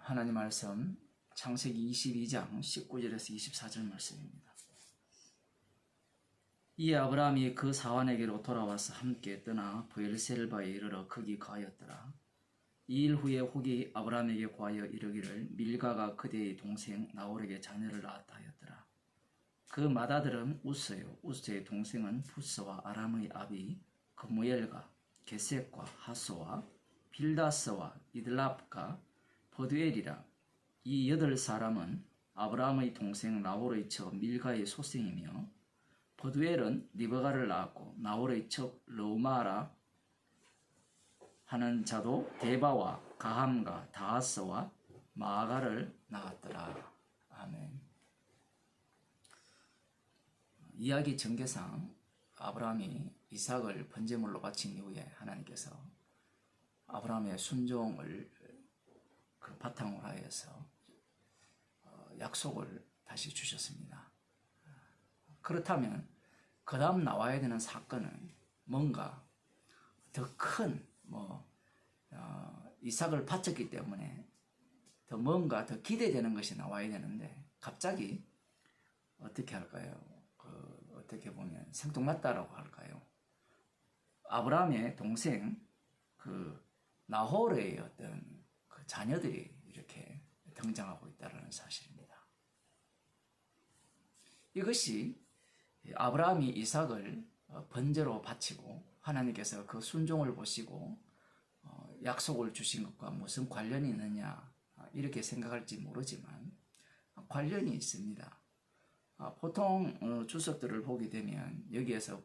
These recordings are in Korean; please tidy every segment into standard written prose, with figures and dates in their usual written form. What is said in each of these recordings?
하나님 말씀 창세기 22장 19절에서 24절 말씀입니다. 이에 아브라함이 그 사환에게로 돌아와서 함께 떠나 브엘셀바에 이르러 거기 거하였더라. 2일 후에 혹이 아브라함에게 구하여 이르기를 밀가가 그대의 동생 나홀에게 자녀를 낳았다 하였더라. 그 맏아들은 우스요, 우스의 동생은 부스와 아람의 아비 그무엘과 게셋과 하소와 빌다스와 이들랍과 버두엘이라. 이 8사람은 아브라함의 동생 나홀의 처 밀가의 소생이며, 버두엘은 리브가를 낳았고 나홀의 척 르우마라 하는 자도 데바와 가함과 다하스와 마아가를 낳았더라. 아멘. 이야기 전개상 아브라함이 이삭을 번제물로 바친 이후에 하나님께서 아브라함의 순종을 그 바탕으로 하여서 약속을 다시 주셨습니다. 그렇다면 그 다음 나와야 되는 사건은 뭔가 더 큰 이삭을 바쳤기 때문에 더 뭔가 더 기대되는 것이 나와야 되는데, 갑자기 어떻게 할까요? 어떻게 보면 생뚱맞다라고 할까요? 아브라함의 동생 나홀의 어떤 자녀들이 이렇게 등장하고 있다는 사실입니다. 이것이 아브라함이 이삭을 번제로 바치고 하나님께서 그 순종을 보시고 약속을 주신 것과 무슨 관련이 있느냐, 이렇게 생각할지 모르지만 관련이 있습니다. 보통 주석들을 보게 되면 여기에서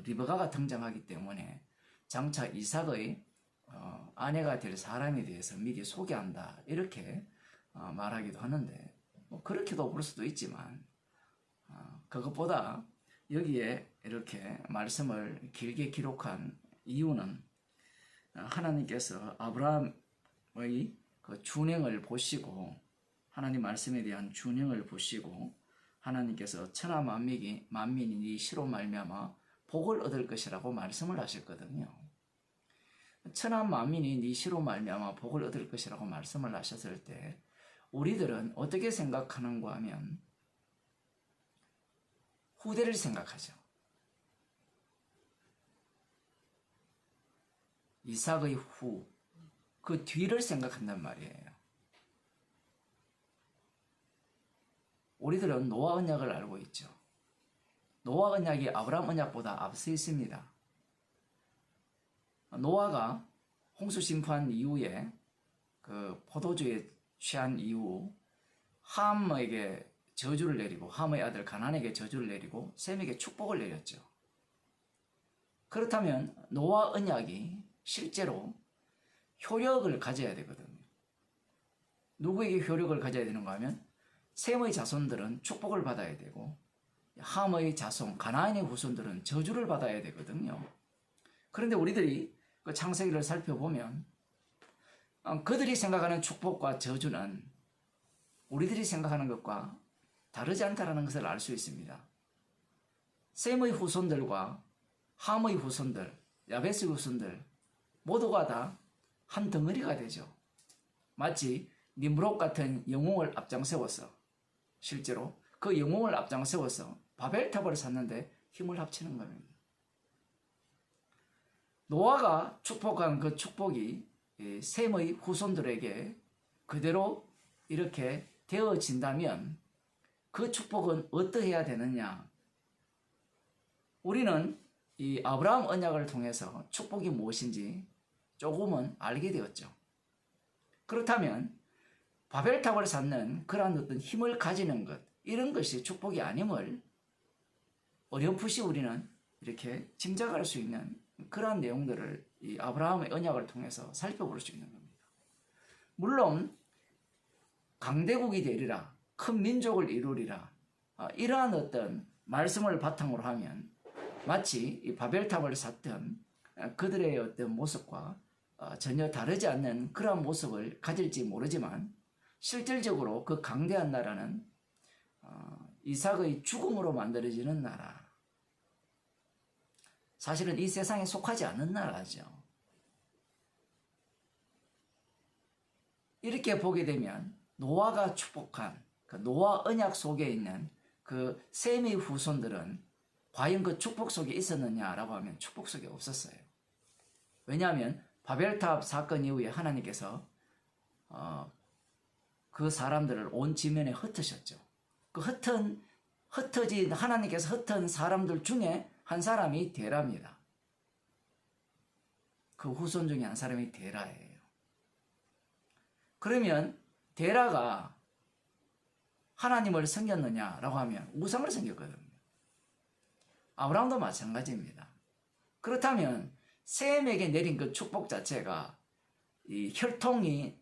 리브가가 등장하기 때문에 장차 이삭의 아내가 될 사람에 대해서 미리 소개한다, 이렇게 말하기도 하는데, 그렇게도 볼 수도 있지만 그것보다 여기에 이렇게 말씀을 길게 기록한 이유는 하나님께서 아브라함의 그 준행을 보시고, 하나님 말씀에 대한 준행을 보시고, 하나님께서 천하 만민이 네 씨로 말미암아 복을 얻을 것이라고 말씀을 하셨거든요. 천하 만민이 네 씨로 말미암아 복을 얻을 것이라고 말씀을 하셨을 때 우리들은 어떻게 생각하는가 하면 후대를 생각하죠. 이삭의 후, 그 뒤를 생각한단 말이에요. 우리들은 노아 언약을 알고 있죠. 노아 언약이 아브라함 언약보다 앞서 있습니다. 노아가 홍수 심판 이후에 그 포도주에 취한 이후 함에게 저주를 내리고, 함의 아들 가나안에게 저주를 내리고 셈에게 축복을 내렸죠. 그렇다면 노아 언약이 실제로 효력을 가져야 되거든요. 누구에게 효력을 가져야 되는가 하면 셈의 자손들은 축복을 받아야 되고, 함의 자손 가나안의 후손들은 저주를 받아야 되거든요. 그런데 우리들이 그 창세기를 살펴보면 그들이 생각하는 축복과 저주는 우리들이 생각하는 것과 다르지 않다는 것을 알 수 있습니다. 셈의 후손들과 함의 후손들, 야베스의 후손들 모두가 다 한 덩어리가 되죠. 마치 니므롯 같은 영웅을 앞장세워서, 실제로 그 영웅을 앞장세워서 바벨탑을 샀는데 힘을 합치는 겁니다. 노아가 축복한 그 축복이 셈의 후손들에게 그대로 이렇게 되어진다면 그 축복은 어떠해야 되느냐? 우리는 이 아브라함 언약을 통해서 축복이 무엇인지 조금은 알게 되었죠. 그렇다면 바벨탑을 쌓는 그러한 어떤 힘을 가지는 것, 이런 것이 축복이 아님을 어렴풋이 우리는 이렇게 짐작할 수 있는 그러한 내용들을 이 아브라함의 언약을 통해서 살펴볼 수 있는 겁니다. 물론 강대국이 되리라, 큰 민족을 이루리라, 이러한 어떤 말씀을 바탕으로 하면 마치 이 바벨탑을 쌓던 그들의 어떤 모습과 전혀 다르지 않는 그러한 모습을 가질지 모르지만, 실질적으로 그 강대한 나라는 이삭의 죽음으로 만들어지는 나라, 사실은 이 세상에 속하지 않는 나라죠. 이렇게 보게 되면 노아가 축복한 그 노아 언약 속에 있는 그 셈의 후손들은 과연 그 축복 속에 있었느냐라고 하면 축복 속에 없었어요. 왜냐하면 바벨탑 사건 이후에 하나님께서 그 사람들을 온 지면에 흩으셨죠. 그 흩어진 하나님께서 흩은 사람들 중에 한 사람이 데라입니다. 그 후손 중에 한 사람이 데라예요. 그러면 데라가 하나님을 섬겼느냐라고 하면 우상을 섬겼거든요. 아브라함도 마찬가지입니다. 그렇다면 셈에게 내린 그 축복 자체가 이 혈통이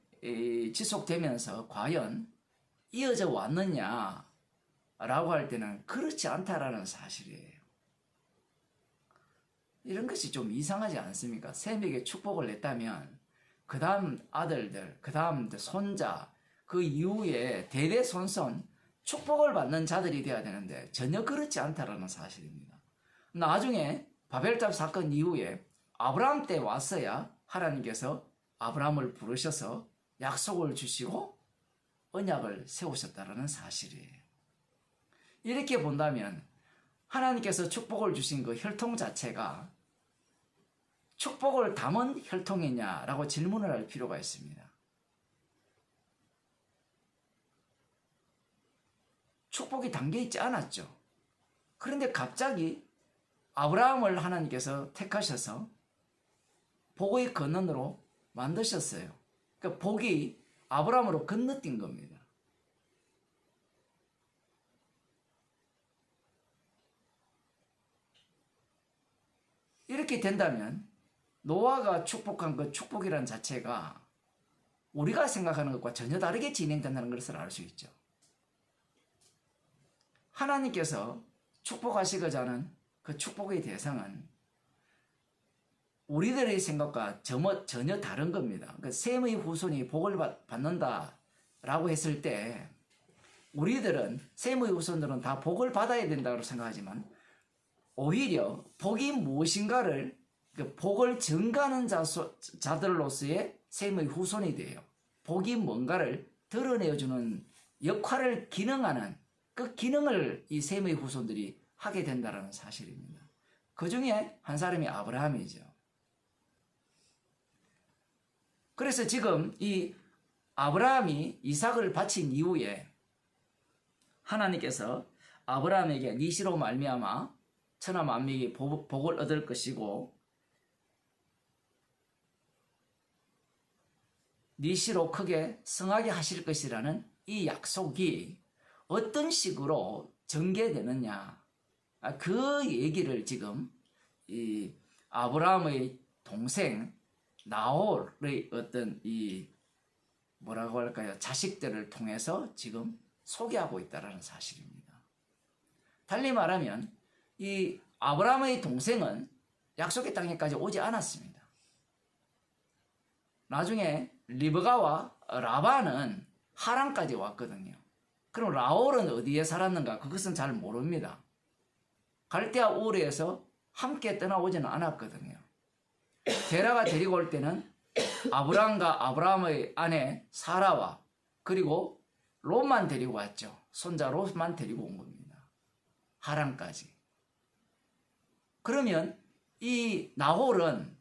지속되면서 과연 이어져 왔느냐라고 할 때는 그렇지 않다라는 사실이에요. 이런 것이 좀 이상하지 않습니까? 셈에게 축복을 냈다면 그 다음 아들들, 그 다음 손자, 그 이후에 대대손손 축복을 받는 자들이 되어야 되는데 전혀 그렇지 않다라는 사실입니다. 나중에 바벨탑 사건 이후에 아브라함 때 왔어야 하나님께서 아브라함을 부르셔서 약속을 주시고 언약을 세우셨다라는 사실이에요. 이렇게 본다면 하나님께서 축복을 주신 그 혈통 자체가 축복을 담은 혈통이냐라고 질문을 할 필요가 있습니다. 축복이 담겨 있지 않았죠. 그런데 갑자기 아브라함을 하나님께서 택하셔서 복의 근원으로 만드셨어요. 그러니까 복이 아브라함으로 건너뛴 겁니다. 이렇게 된다면 노아가 축복한 그 축복이라는 자체가 우리가 생각하는 것과 전혀 다르게 진행된다는 것을 알 수 있죠. 하나님께서 축복하시고자 하는 그 축복의 대상은 우리들의 생각과 전혀 다른 겁니다. 그 셈의 후손이 복을 받는다라고 했을 때 우리들은 셈의 후손들은 다 복을 받아야 된다고 생각하지만 오히려 복이 무엇인가를 그 복을 증가하는 자들로서의 셈의 후손이 돼요. 복이 뭔가를 드러내주는 역할을 기능하는 그 기능을 이 셈의 후손들이 하게 된다는 사실입니다. 그 중에 한 사람이 아브라함이죠. 그래서 지금 이 아브라함이 이삭을 바친 이후에 하나님께서 아브라함에게 니시로 말미암아 천하 만민이 복을 얻을 것이고 니시로 크게 성하게 하실 것이라는 이 약속이 어떤 식으로 전개되느냐, 그 얘기를 지금 이 아브라함의 동생 나홀의 어떤 이 뭐라고 할까요? 자식들을 통해서 지금 소개하고 있다는 사실입니다. 달리 말하면 이 아브라함의 동생은 약속의 땅에까지 오지 않았습니다. 나중에 리브가와 라반은 하란까지 왔거든요. 그럼 라홀은 어디에 살았는가? 그것은 잘 모릅니다. 갈대아 우르에서 함께 떠나오지는 않았거든요. 데라가 데리고 올 때는 아브람과 아브라함의 아내 사라와 그리고 롯만 데리고 왔죠. 손자 롯만 데리고 온 겁니다. 하란까지. 그러면 이 나홀은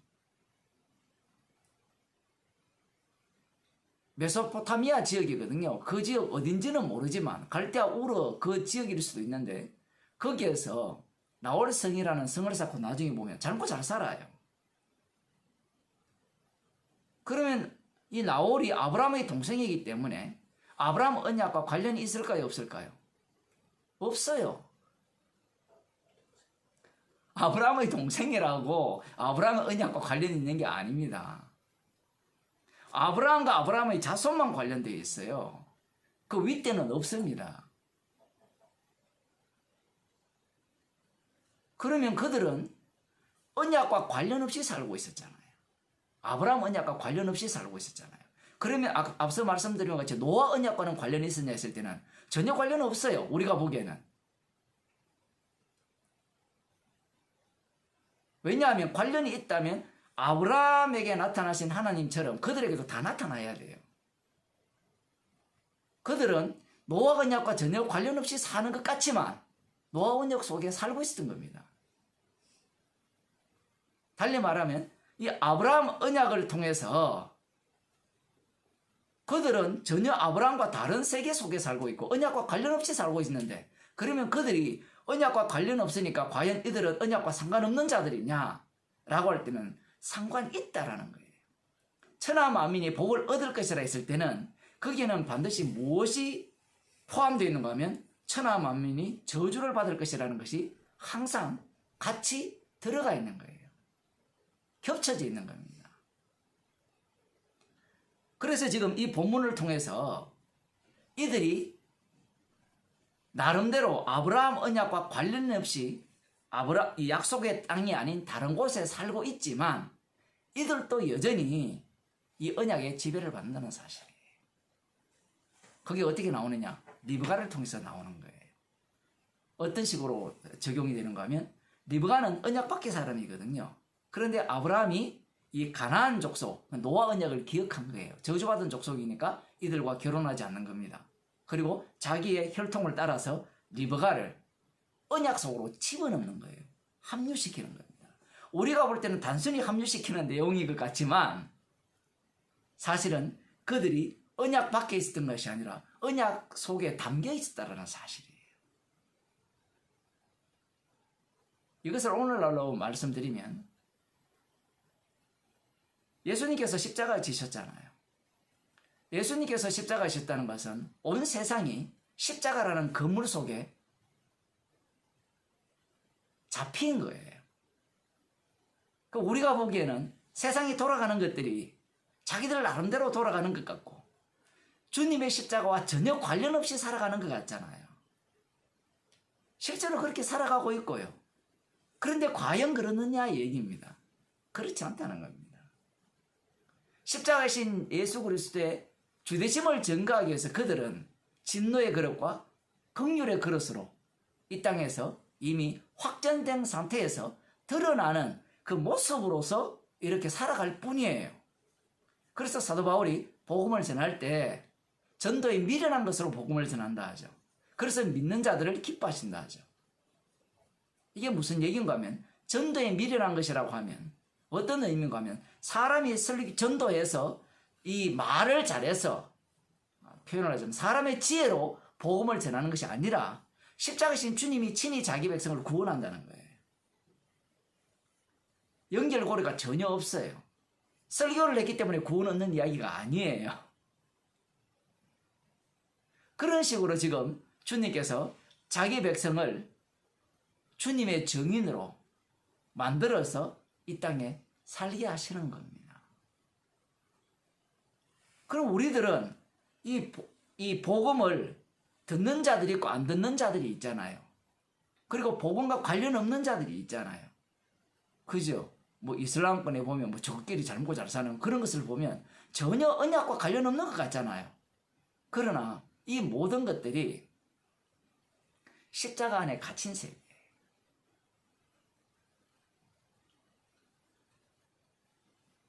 메소포타미아 지역이거든요. 그 지역 어딘지는 모르지만 갈대아 우르 그 지역일 수도 있는데 거기에서 나홀 성이라는 성을 쌓고 나중에 보면 젊고 잘 살아요. 그러면 이 나홀이 아브라함의 동생이기 때문에 아브라함 언약과 관련이 있을까요? 없을까요? 없어요. 아브라함의 동생이라고 아브라함의 언약과 관련이 있는 게 아닙니다. 아브라함과 아브라함의 자손만 관련되어 있어요. 그 윗대는 없습니다. 그러면 그들은 언약과 관련 없이 살고 있었잖아요. 아브라함 언약과 관련 없이 살고 있었잖아요. 그러면 앞서 말씀드린 것 같이 노아 언약과는 관련이 있었냐 했을 때는 전혀 관련 없어요. 우리가 보기에는. 왜냐하면 관련이 있다면 아브라함에게 나타나신 하나님처럼 그들에게도 다 나타나야 돼요. 그들은 노아 언약과 전혀 관련 없이 사는 것 같지만 노아 언약 속에 살고 있었던 겁니다. 달리 말하면 이 아브라함 언약을 통해서 그들은 전혀 아브라함과 다른 세계 속에 살고 있고 언약과 관련 없이 살고 있는데, 그러면 그들이 언약과 관련 없으니까 과연 이들은 언약과 상관없는 자들이냐? 라고 할 때는 상관이 있다라는 거예요. 천하 만민이 복을 얻을 것이라 했을 때는 거기에는 반드시 무엇이 포함되어 있는가 하면 천하 만민이 저주를 받을 것이라는 것이 항상 같이 들어가 있는 거예요. 겹쳐져 있는 겁니다. 그래서 지금 이 본문을 통해서 이들이 나름대로 아브라함 언약과 관련 없이 이 약속의 땅이 아닌 다른 곳에 살고 있지만 이들도 여전히 이 언약의 지배를 받는다는 사실이에요. 그게 어떻게 나오느냐? 리브가를 통해서 나오는 거예요. 어떤 식으로 적용이 되는가 하면 리브가는 언약 밖의 사람이거든요. 그런데 아브라함이 이 가나안 족속, 노아 언약을 기억한 거예요. 저주받은 족속이니까 이들과 결혼하지 않는 겁니다. 그리고 자기의 혈통을 따라서 리브가를 언약 속으로 집어넣는 거예요. 합류시키는 겁니다. 우리가 볼 때는 단순히 합류시키는 내용인 것 같지만 사실은 그들이 언약 밖에 있었던 것이 아니라 언약 속에 담겨 있었다는 사실이에요. 이것을 오늘날로 말씀드리면 예수님께서 십자가를 지셨잖아요. 예수님께서 십자가를 지셨다는 것은 온 세상이 십자가라는 그물 속에 잡힌 거예요. 우리가 보기에는 세상이 돌아가는 것들이 자기들 나름대로 돌아가는 것 같고 주님의 십자가와 전혀 관련 없이 살아가는 것 같잖아요. 실제로 그렇게 살아가고 있고요. 그런데 과연 그러느냐 얘기입니다. 그렇지 않다는 겁니다. 십자가신 예수 그리스도의 주되심을 증거하기 위해서 그들은 진노의 그릇과 긍휼의 그릇으로 이 땅에서 이미 확전된 상태에서 드러나는 그 모습으로서 이렇게 살아갈 뿐이에요. 그래서 사도 바울이 복음을 전할 때 전도에 미련한 것으로 복음을 전한다 하죠. 그래서 믿는 자들을 기뻐하신다 하죠. 이게 무슨 얘기인가 하면 전도에 미련한 것이라고 하면 어떤 의미인가 하면 사람이 전도해서 이 말을 잘해서 표현을 하자면 사람의 지혜로 복음을 전하는 것이 아니라 십자가신 주님이 친히 자기 백성을 구원한다는 거예요. 연결고리가 전혀 없어요. 설교를 했기 때문에 구원 얻는 이야기가 아니에요. 그런 식으로 지금 주님께서 자기 백성을 주님의 증인으로 만들어서 이 땅에 살게 하시는 겁니다. 그럼 우리들은 이 복음을 듣는 자들이 있고 안 듣는 자들이 있잖아요. 그리고 복음과 관련 없는 자들이 있잖아요. 그죠? 뭐 이슬람권에 보면 뭐 저끼리 잘 먹고 잘 사는 그런 것을 보면 전혀 언약과 관련 없는 것 같잖아요. 그러나 이 모든 것들이 십자가 안에 갇힌 세계예요.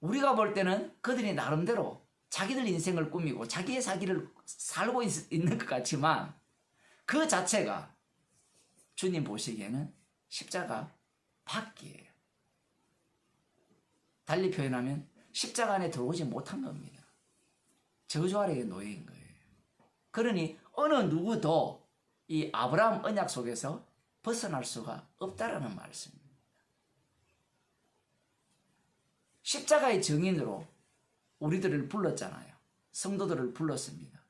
우리가 볼 때는 그들이 나름대로 자기들 인생을 꾸미고 자기의 사기를 살고 있는 것 같지만 그 자체가 주님 보시기에는 십자가 밖이에요. 달리 표현하면 십자가 안에 들어오지 못한 겁니다. 저주 아래에 놓인 거예요. 그러니 어느 누구도 이 아브라함 언약 속에서 벗어날 수가 없다라는 말씀입니다. 십자가의 증인으로 우리들을 불렀잖아요. 성도들을 불렀습니다.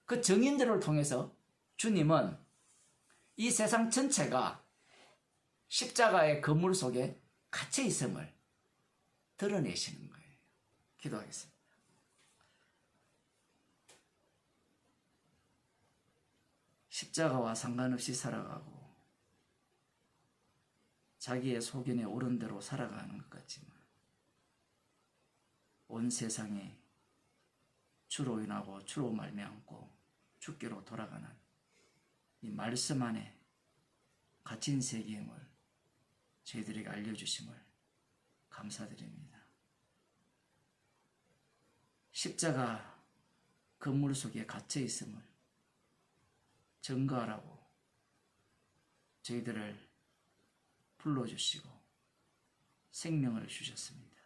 그 증인들을 통해서 주님은 이 세상 전체가 십자가의 그물 속에 갇혀 있음을 드러내시는 거예요. 기도하겠습니다. 십자가와 상관없이 살아가고 자기의 소견에 옳은 대로 살아가는 것 같지만 온 세상에 주로 인하고 주로 말미암고 주께로 돌아가는 이 말씀 안에 갇힌 세계임을 저희들에게 알려주심을 감사드립니다. 십자가 그물 속에 갇혀 있음을 증거하라고 저희들을 불러주시고 생명을 주셨습니다.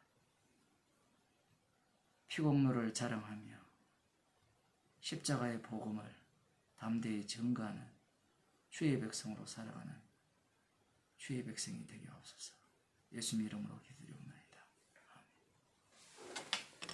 피공로를 자랑하며 십자가의 복음을 담대히 증거하는 주의 백성으로 살아가는 주의 백성이 되게 하옵소서. 예수님 이름으로 기도드립니다.